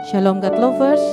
Shalom God Lovers,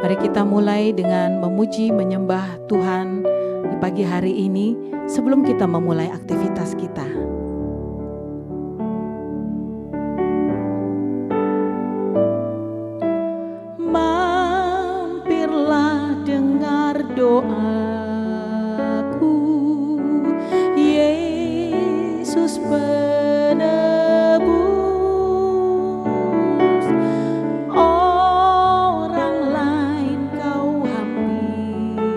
mari kita mulai dengan memuji menyembah Tuhan di pagi hari ini sebelum kita memulai aktivitas kita. Mampirlah dengar doaku, Yesus penebus. Orang lain kau hampiri,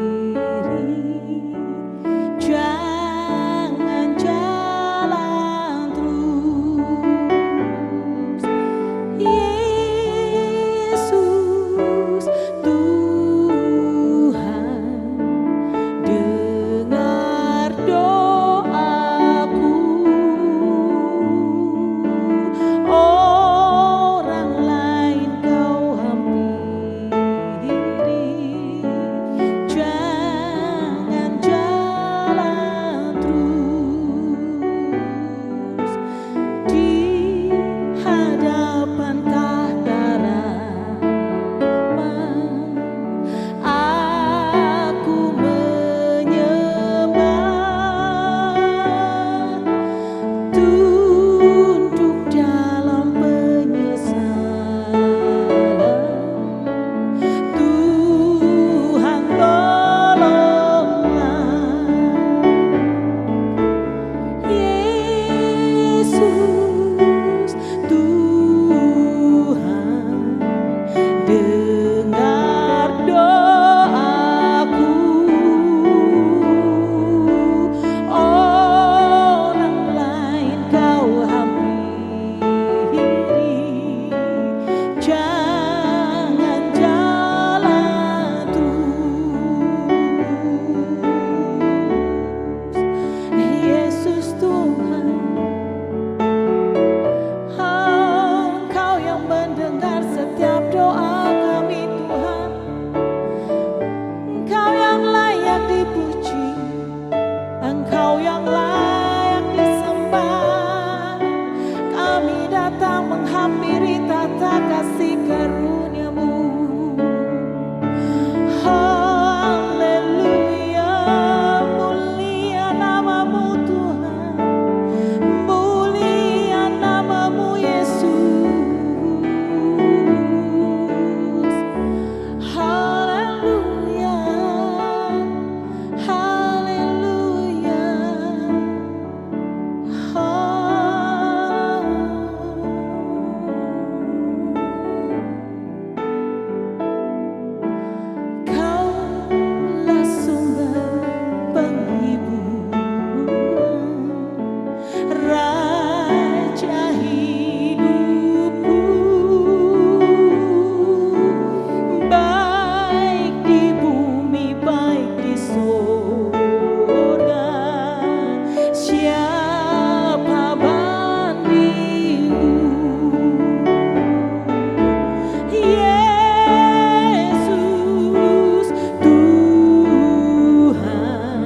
jangan jalan terus. Yesus Tuhan, dengar doaku. Orang lain kau hampiri, jangan jalan terus. Di hadapan tahta rahmat aku menyembah, tunduk dalam penyesalan. Tuhan tolonglah, Yesus Tuhan, dengar doaku. Orang lain kau hampiri, jangan jalan terus. Yesus Tuhan, Engkau yang mendengar setiap doa kami Tuhan. Engkau yang layak dipuji, Engkau yang layak disembah. Kami datang menghampiri tata kasih karunia-Mu. Haleluya, mulia nama-Mu Tuhan, mulia nama-Mu Yesus. Haleluya, haleluya. Kaulah sumber penghiburan, Raja hidupku, baik di bumi baik di surga. Siapa bandingmu? Yesus Tuhan,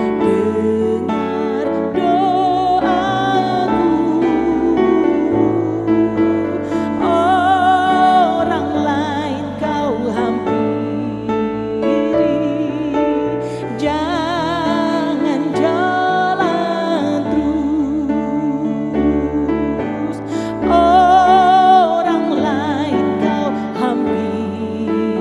dengar doaku. Orang lain kau hampiri, jangan jalan terus. Orang lain kau hampiri,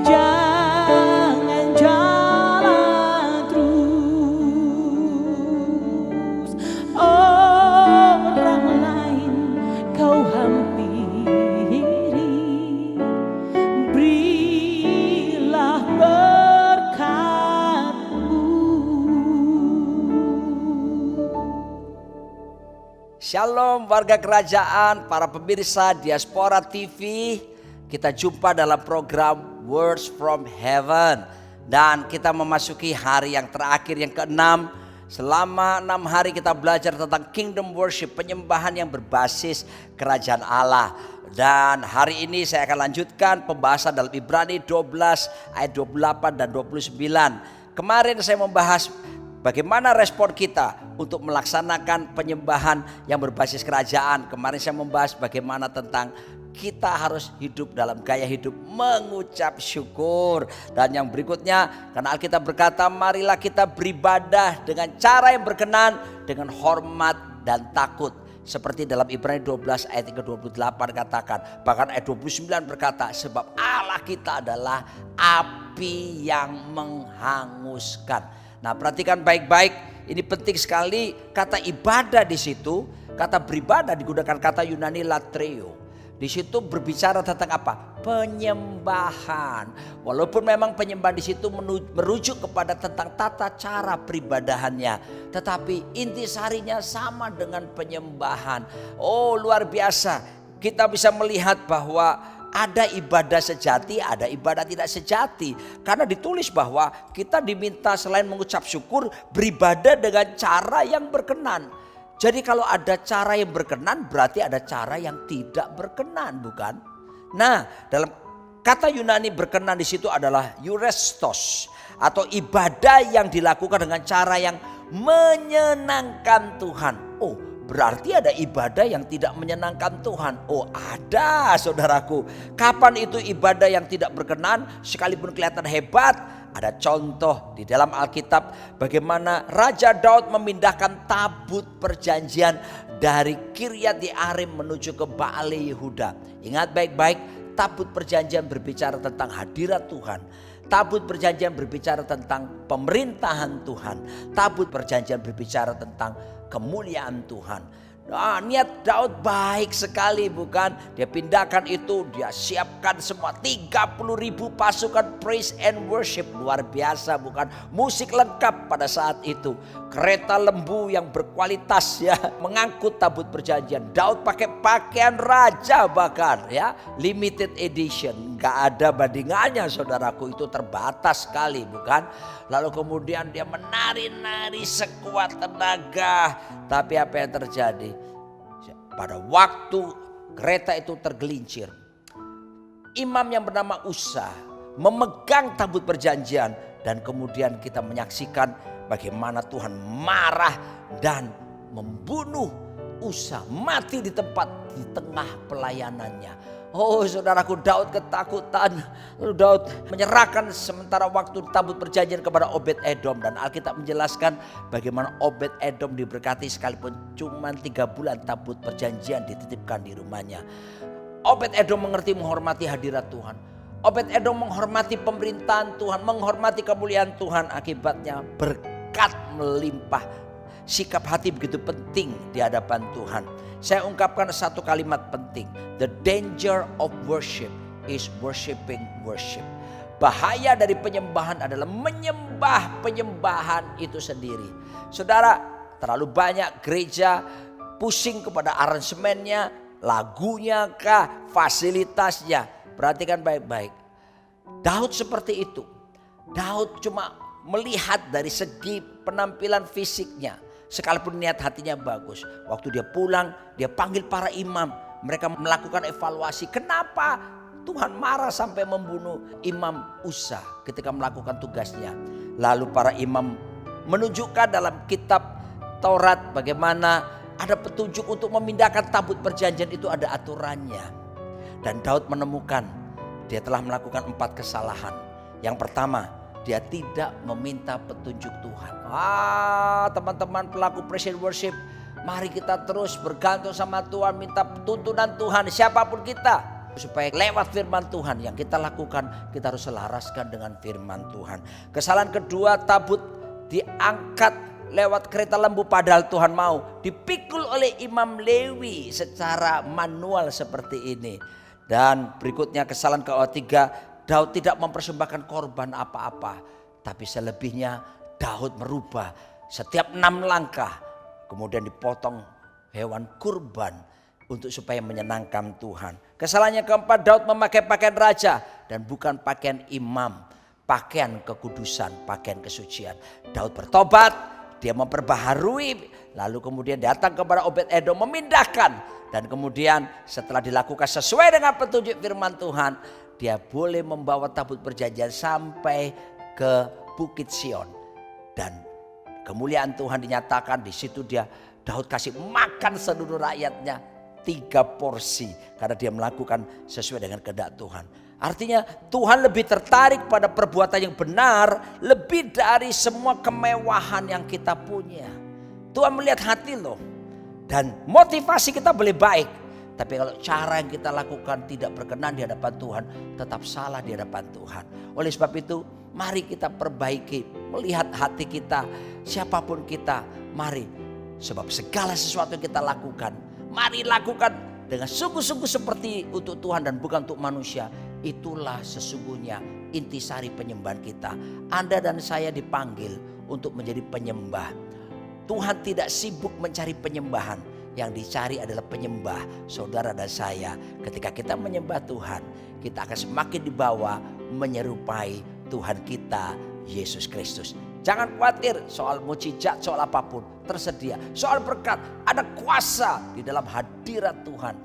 jangan jalan terus. Orang lain kau hampiri, berilah berkat-Mu. Shalom warga kerajaan, para pemirsa Diaspora TV. Kita jumpa dalam program Words from Heaven. Dan kita memasuki hari yang terakhir, yang ke-6. Selama 6 hari kita belajar tentang Kingdom Worship, penyembahan yang berbasis kerajaan Allah. Dan hari ini saya akan lanjutkan pembahasan dalam Ibrani 12 ayat 28 dan 29. Kemarin saya membahas bagaimana respon kita untuk melaksanakan penyembahan yang berbasis kerajaan. Kemarin saya membahas bagaimana tentang kita harus hidup dalam gaya hidup mengucap syukur. Dan yang berikutnya, karena Alkitab berkata, marilah kita beribadah dengan cara yang berkenan, dengan hormat dan takut. Seperti dalam Ibrani 12 ayat yang ke-28 katakan. Bahkan ayat 29 berkata, sebab Allah kita adalah api yang menghanguskan. Nah, perhatikan baik-baik, ini penting sekali kata ibadah di situ. Kata beribadah digunakan kata Yunani latreo. Di situ berbicara tentang apa? Penyembahan. Walaupun memang penyembahan di situ merujuk kepada tentang tata cara peribadahannya, tetapi intisarinya sama dengan penyembahan. Oh, luar biasa. Kita bisa melihat bahwa ada ibadah sejati, ada ibadah tidak sejati. Karena ditulis bahwa kita diminta selain mengucap syukur, beribadah dengan cara yang berkenan. Jadi kalau ada cara yang berkenan, berarti ada cara yang tidak berkenan, bukan? Nah, dalam kata Yunani berkenan di situ adalah eurestos, atau ibadah yang dilakukan dengan cara yang menyenangkan Tuhan. Oh, berarti ada ibadah yang tidak menyenangkan Tuhan. Oh, ada, saudaraku. Kapan itu ibadah yang tidak berkenan sekalipun kelihatan hebat? Ada contoh di dalam Alkitab bagaimana Raja Daud memindahkan tabut perjanjian dari Kiryat Yearim menuju ke Baale Yehuda. Ingat baik-baik, tabut perjanjian berbicara tentang hadirat Tuhan. Tabut perjanjian berbicara tentang pemerintahan Tuhan. Tabut perjanjian berbicara tentang kemuliaan Tuhan. Nah, niat Daud baik sekali, bukan? Dia pindahkan itu, dia siapkan semua 30.000 pasukan praise and worship. Luar biasa, bukan? Musik lengkap pada saat itu. Kereta lembu yang berkualitas ya, mengangkut tabut perjanjian. Daud pakai pakaian raja bahkan ya, limited edition. Gak ada bandingannya, saudaraku, itu terbatas sekali, bukan? Lalu kemudian dia menari-nari sekuat tenaga. Tapi apa yang terjadi? Pada waktu kereta itu tergelincir, imam yang bernama Usa memegang tabut perjanjian. Dan kemudian kita menyaksikan bagaimana Tuhan marah dan membunuh Usa, mati di tempat di tengah pelayanannya. Oh, saudaraku, Daud ketakutan. Lalu Daud menyerahkan sementara waktu tabut perjanjian kepada Obed Edom. Dan Alkitab menjelaskan bagaimana Obed Edom diberkati sekalipun cuma 3 bulan tabut perjanjian dititipkan di rumahnya. Obed Edom mengerti menghormati hadirat Tuhan. Obed Edom menghormati pemerintahan Tuhan, menghormati kemuliaan Tuhan. Akibatnya berkat melimpah. Sikap hati begitu penting di hadapan Tuhan. Saya ungkapkan satu kalimat penting. The danger of worship is worshiping worship. Bahaya dari penyembahan adalah menyembah penyembahan itu sendiri. Saudara, terlalu banyak gereja pusing kepada aransemennya, lagunya kah, fasilitasnya. Perhatikan baik-baik. Daud seperti itu. Daud cuma melihat dari segi penampilan fisiknya. Sekalipun niat hatinya bagus. Waktu dia pulang, dia panggil para imam. Mereka melakukan evaluasi. Kenapa Tuhan marah sampai membunuh Imam Usa ketika melakukan tugasnya. Lalu para imam menunjukkan dalam kitab Taurat bagaimana ada petunjuk untuk memindahkan tabut perjanjian, itu ada aturannya. Dan Daud menemukan dia telah melakukan 4 kesalahan. Yang pertama, dia tidak meminta petunjuk Tuhan. Teman-teman pelaku praise and worship, mari kita terus bergantung sama Tuhan, minta tuntunan Tuhan siapapun kita. Supaya lewat firman Tuhan yang kita lakukan, kita harus selaraskan dengan firman Tuhan. Kesalahan kedua, tabut diangkat lewat kereta lembu padahal Tuhan mau. Dipikul oleh Imam Lewi secara manual seperti ini. Dan berikutnya kesalahan ketiga, Daud tidak mempersembahkan korban apa-apa. Tapi selebihnya Daud merubah setiap 6 langkah. Kemudian dipotong hewan kurban untuk supaya menyenangkan Tuhan. Kesalahan yang keempat, Daud memakai pakaian raja dan bukan pakaian imam. Pakaian kekudusan, pakaian kesucian. Daud bertobat, dia memperbaharui. Lalu kemudian datang kepada Obed Edom memindahkan. Dan kemudian setelah dilakukan sesuai dengan petunjuk firman Tuhan, dia boleh membawa tabut perjanjian sampai ke Bukit Sion. Dan kemuliaan Tuhan dinyatakan di situ. Daud kasih makan seluruh rakyatnya. 3 porsi karena dia melakukan sesuai dengan kehendak Tuhan. Artinya Tuhan lebih tertarik pada perbuatan yang benar lebih dari semua kemewahan yang kita punya. Tuhan melihat hati loh. Dan motivasi kita boleh baik. Tapi kalau cara yang kita lakukan tidak berkenan di hadapan Tuhan, tetap salah di hadapan Tuhan. Oleh sebab itu mari kita perbaiki, melihat hati kita, siapapun kita, mari. Sebab segala sesuatu yang kita lakukan, mari lakukan dengan sungguh-sungguh seperti untuk Tuhan dan bukan untuk manusia. Itulah sesungguhnya intisari penyembahan kita. Anda dan saya dipanggil untuk menjadi penyembah. Tuhan tidak sibuk mencari penyembahan. Yang dicari adalah penyembah saudara dan saya. Ketika kita menyembah Tuhan, kita akan semakin dibawa menyerupai Tuhan kita, Yesus Kristus. Jangan khawatir soal mujizat, soal apapun, tersedia. Soal berkat, ada kuasa di dalam hadirat Tuhan.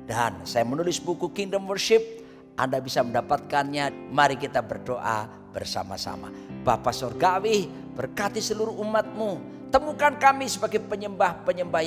Dan saya menulis buku Kingdom Worship, Anda bisa mendapatkannya. Mari kita berdoa bersama-sama. Bapa Surgawi, berkati seluruh umat-Mu. Temukan kami sebagai penyembah-penyembah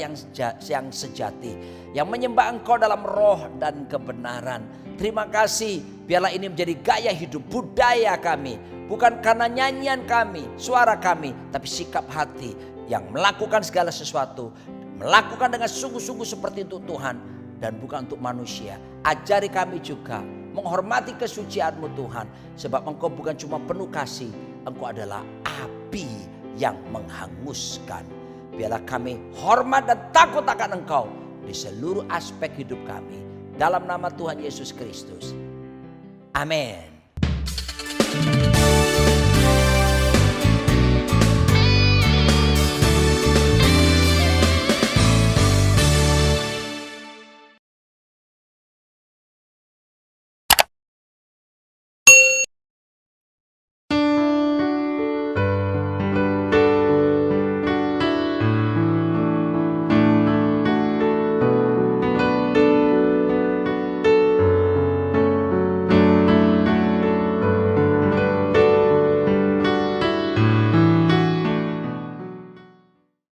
yang sejati. Yang menyembah Engkau dalam roh dan kebenaran. Terima kasih, biarlah ini menjadi gaya hidup, budaya kami. Bukan karena nyanyian kami, suara kami, tapi sikap hati yang melakukan segala sesuatu. Melakukan dengan sungguh-sungguh seperti untuk Tuhan dan bukan untuk manusia. Ajari kami juga menghormati kesucian-Mu Tuhan. Sebab Engkau bukan cuma penuh kasih, Engkau adalah api yang menghanguskan. Biarlah kami hormat dan takut akan Engkau di seluruh aspek hidup kami. Dalam nama Tuhan Yesus Kristus. Amin.